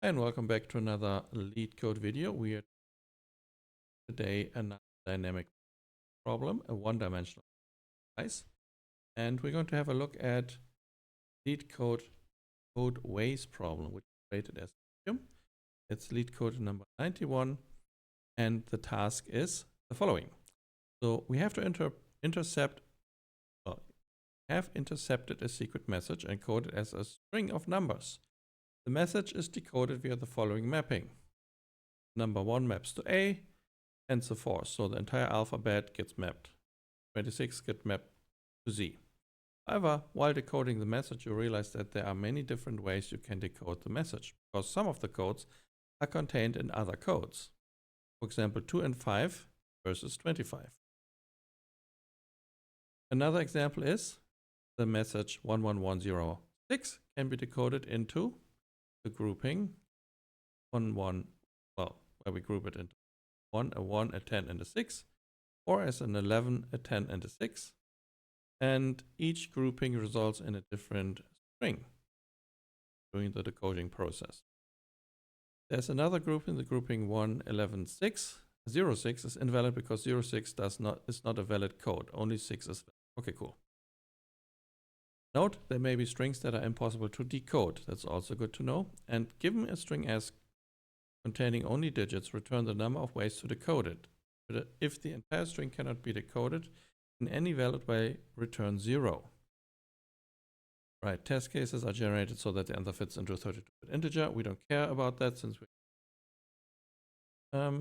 And welcome back to another LeetCode video. We are today another dynamic problem, a one-dimensional device. And we're going to have a look at LeetCode Decode Ways problem, which is rated as medium. It's LeetCode number 91. And the task is the following. So we have to intercepted a secret message encoded as a string of numbers. The message is decoded via the following mapping. Number 1 maps to A, and so forth. So the entire alphabet gets mapped. 26 get mapped to Z. However, while decoding the message, you realize that there are many different ways you can decode the message, because some of the codes are contained in other codes. For example, 2 and 5 versus 25. Another example is the message 11106 can be decoded into the grouping 1, well, where we group it into 1, a 1, a 10, and a 6, or as an 11, a 10, and a 6. And each grouping results in a different string during the decoding process. There's another grouping, the grouping 1, 11, 6. 06 is invalid because 06 is not a valid code. Only 6 is valid. Okay, cool. Note, there may be strings that are impossible to decode. That's also good to know. And given a string as containing only digits, return the number of ways to decode it. But if the entire string cannot be decoded in any valid way, return 0. Right, test cases are generated so that the answer fits into a 32-bit integer. We don't care about that since we...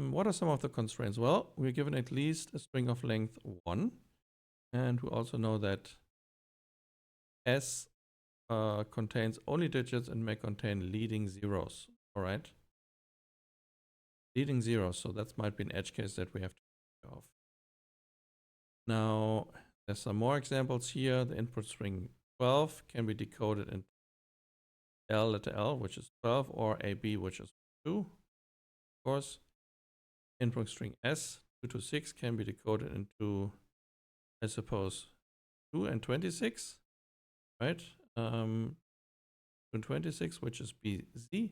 what are some of the constraints? Well, we're given at least a string of length 1. And we also know that S contains only digits and may contain leading zeros. All right. Leading zeros, so that might be an edge case that we have to take off. Now, there's some more examples here. The input string 12 can be decoded into letter L, which is 12, or AB, which is 2. Of course, input string S, 2 to 6, can be decoded into, I suppose, 2 and 26, right? 2 and 26, which is BZ,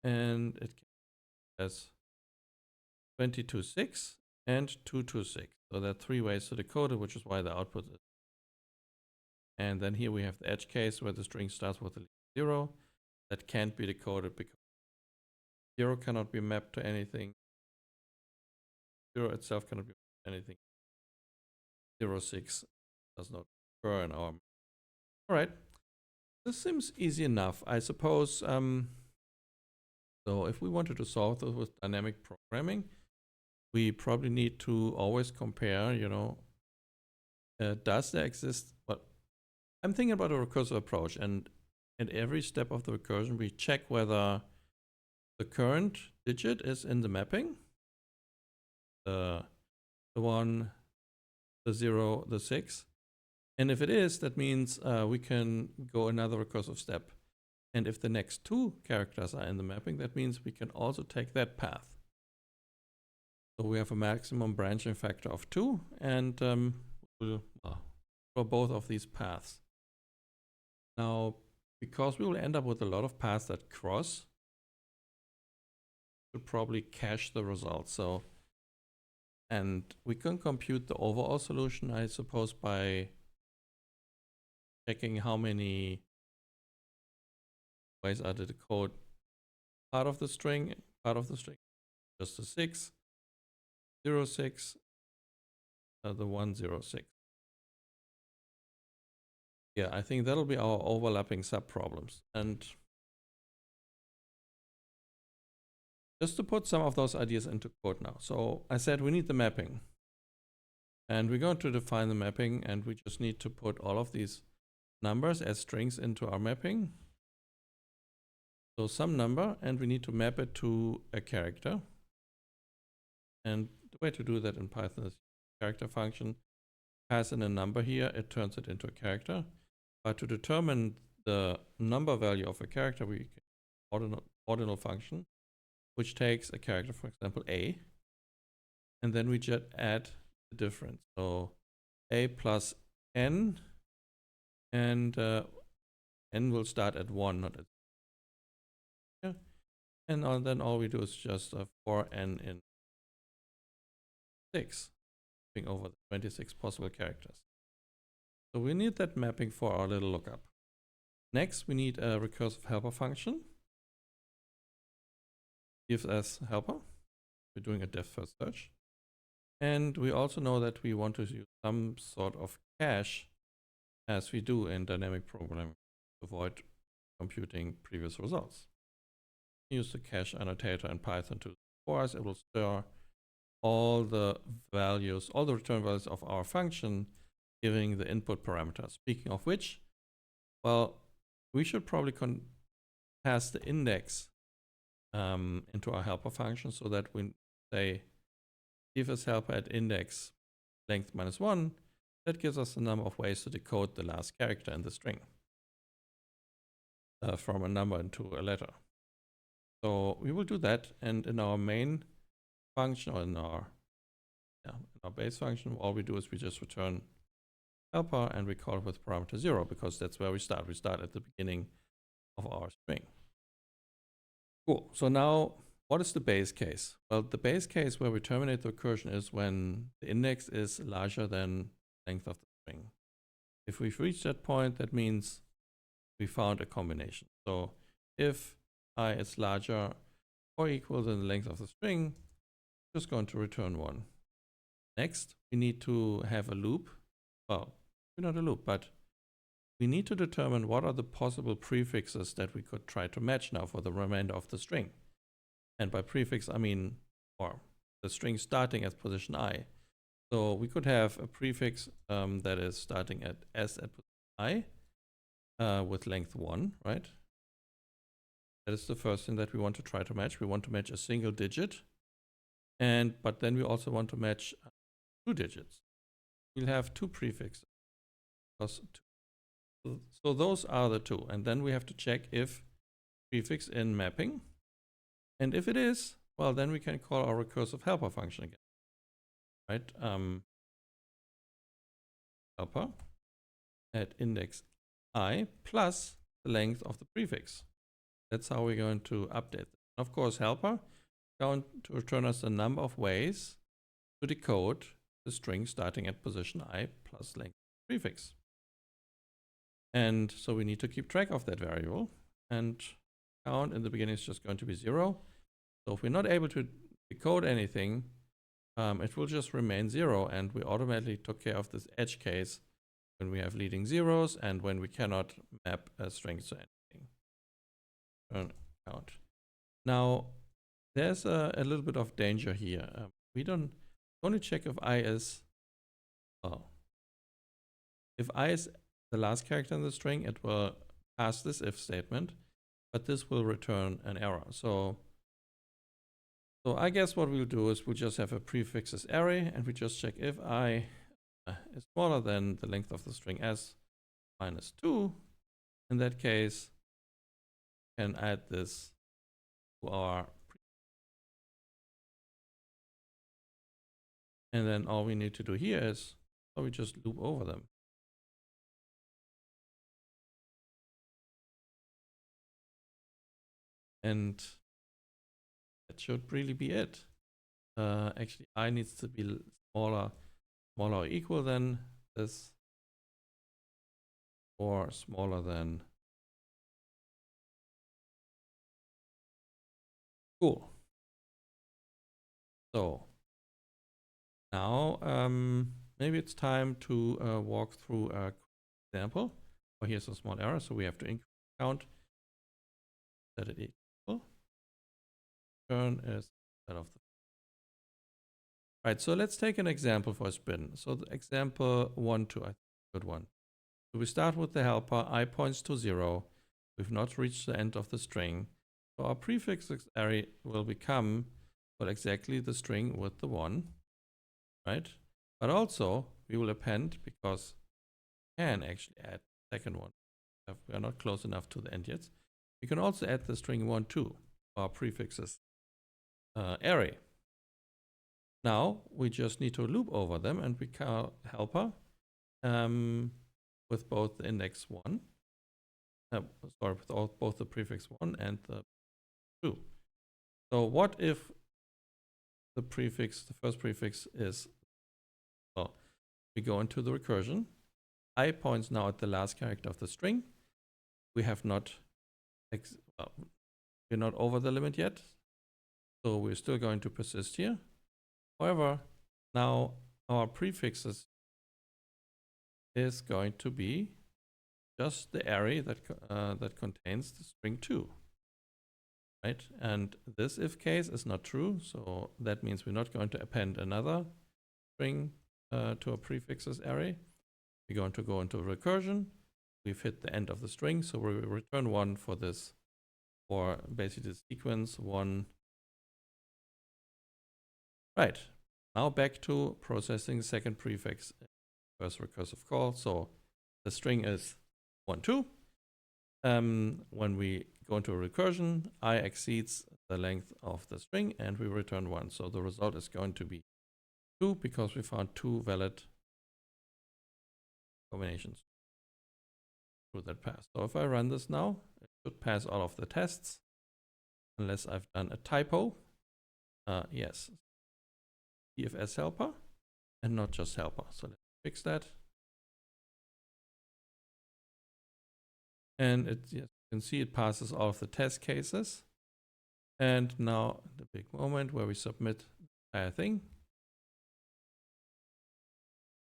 and it has 22, 6 and 2 to 6. So there are 3 ways to decode it, which is why the output is. And then here we have the edge case where the string starts with a 0 that can't be decoded because 0 cannot be mapped to anything. 0 itself cannot be mapped to anything. 06 does not occur in our. All right, this seems easy enough, I suppose. So if we wanted to solve this with dynamic programming, we probably need to always compare, does there exist? But I'm thinking about a recursive approach, and at every step of the recursion, we check whether the current digit is in the mapping, the 1, the 0, the 6. And if it is, that means we can go another recursive step. And if the next 2 characters are in the mapping, that means we can also take that path. So we have a maximum branching factor of 2, and for both of these paths. Now, because we will end up with a lot of paths that cross, we'll probably cache the results. So, and we can compute the overall solution, I suppose, by checking how many ways are to decode part of the string, just a 6, 06, the 106. Yeah, I think that'll be our overlapping subproblems. And just to put some of those ideas into code now. So I said we need the mapping. And we're going to define the mapping, and we just need to put all of these numbers as strings into our mapping. So some number, and we need to map it to a character. And the way to do that in Python is character function. Pass in a number here, it turns it into a character. But to determine the number value of a character, we can ordinal function, which takes a character, for example, A, and then we just add the difference. So A plus N, and N will start at 1, not at 0. And then all we do is just for n in 6, mapping over the 26 possible characters. So we need that mapping for our little lookup. Next, we need a recursive helper function. Gives us helper. We're doing a depth first search. And we also know that we want to use some sort of cache, as we do in dynamic programming, to avoid computing previous results. Use the cache annotator in Python to for us. It will store all the values, all the return values of our function, giving the input parameters. Speaking of which, well, we should probably pass the index into our helper function, so that we say give us helper at index length -1. That gives us the number of ways to decode the last character in the string from a number into a letter. So we will do that, and in our main function, or in our base function, all we do is we just return helper and we call it with parameter 0, because that's where we start. We start at the beginning of our string. Cool. So now, what is the base case? Well, the base case where we terminate the recursion is when the index is larger than the length of the string. If we've reached that point, that means we found a combination. So if I is larger or equal than the length of the string, I'm just going to return 1. Next, we need to have a loop. Well, not a loop, but we need to determine what are the possible prefixes that we could try to match now for the remainder of the string. And by prefix, I mean, or the string starting at position I. So we could have a prefix that is starting at S at position I with length 1, right? That is the first thing that we want to try to match. We want to match a single digit, but then we also want to match 2 digits. We'll have 2 prefixes. So those are the 2, and then we have to check if prefix in mapping, and if it is, well, then we can call our recursive helper function again, right? Helper at index I plus the length of the prefix. That's how we're going to update it. Of course, helper is going to return us a number of ways to decode the string starting at position I plus length of the prefix. And so we need to keep track of that variable, and count in the beginning is just going to be 0. So if we're not able to decode anything, it will just remain 0, and we automatically took care of this edge case when we have leading zeros and when we cannot map a string to anything. Turn count. Now, there's a little bit of danger here. We don't only check if I is, if I is the last character in the string, it will pass this if statement, but this will return an error. So I guess what we'll do is we'll just have a prefixes array, and we just check if I is smaller than the length of the string s minus 2. In that case, we can add this to our and then all we need to do here is we just loop over them. And that should really be it. Actually, I needs to be smaller or equal than this, or smaller than. Cool. So now maybe it's time to walk through a example. Oh, here's a small error, so we have to increase count. Set it equal. Turn is instead of the. Right, so let's take an example for a spin. So the example 1, 2, I think good one. So we start with the helper, I points to 0. We've not reached the end of the string. So our prefixes array will become, well, exactly the string with the 1, right? But also we will append, because we can actually add the second one. We are not close enough to the end yet. We can also add the string 1, 2, our prefixes array. Now we just need to loop over them, and we call helper with both the index 1, with both the prefix 1 and the 2. So what if the first prefix is, well, we go into the recursion. I points now at the last character of the string. We have not, we're not over the limit yet. So we're still going to persist here. However, now our prefixes is going to be just the array that that contains the string 2, right? And this if case is not true, so that means we're not going to append another string to a prefixes array. We're going to go into recursion. We've hit the end of the string, so we will return 1 for this, or basically the sequence 1. Right. Now back to processing the second prefix, first recursive call. So the string is 1, 2. When we go into a recursion, I exceeds the length of the string and we return 1. So the result is going to be 2 because we found 2 valid combinations through that pass. So if I run this now, it should pass all of the tests unless I've done a typo. Yes, DFS helper and not just helper. So let's fix that. And yes, you can see it passes all of the test cases. And now the big moment where we submit the entire thing.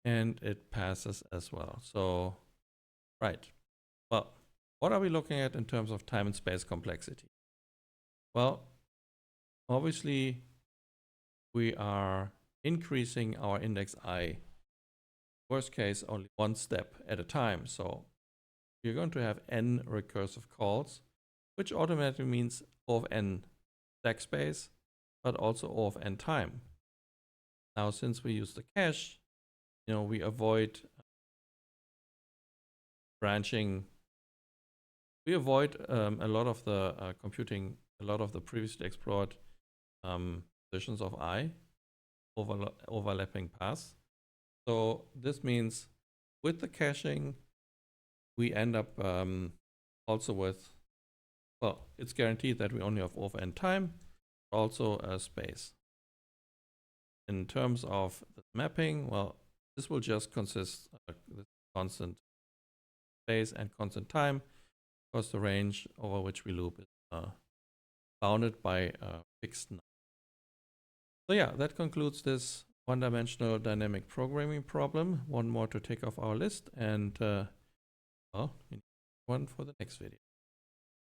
And it passes as well. So, right. Well, what are we looking at in terms of time and space complexity? Well, obviously, we are increasing our index I, worst case, only one step at a time. So you're going to have n recursive calls, which automatically means O of n stack space, but also O of n time. Now, since we use the cache, we avoid branching. We avoid a lot of the computing, a lot of the previously explored positions of I, overlapping paths. So this means with the caching, we end up also with, well, it's guaranteed that we only have O of n time, also space. In terms of the mapping, well, this will just consist of constant space and constant time, because the range over which we loop is bounded by a fixed number. So yeah, that concludes this one-dimensional dynamic programming problem. One more to take off our list, and well, we need one for the next video.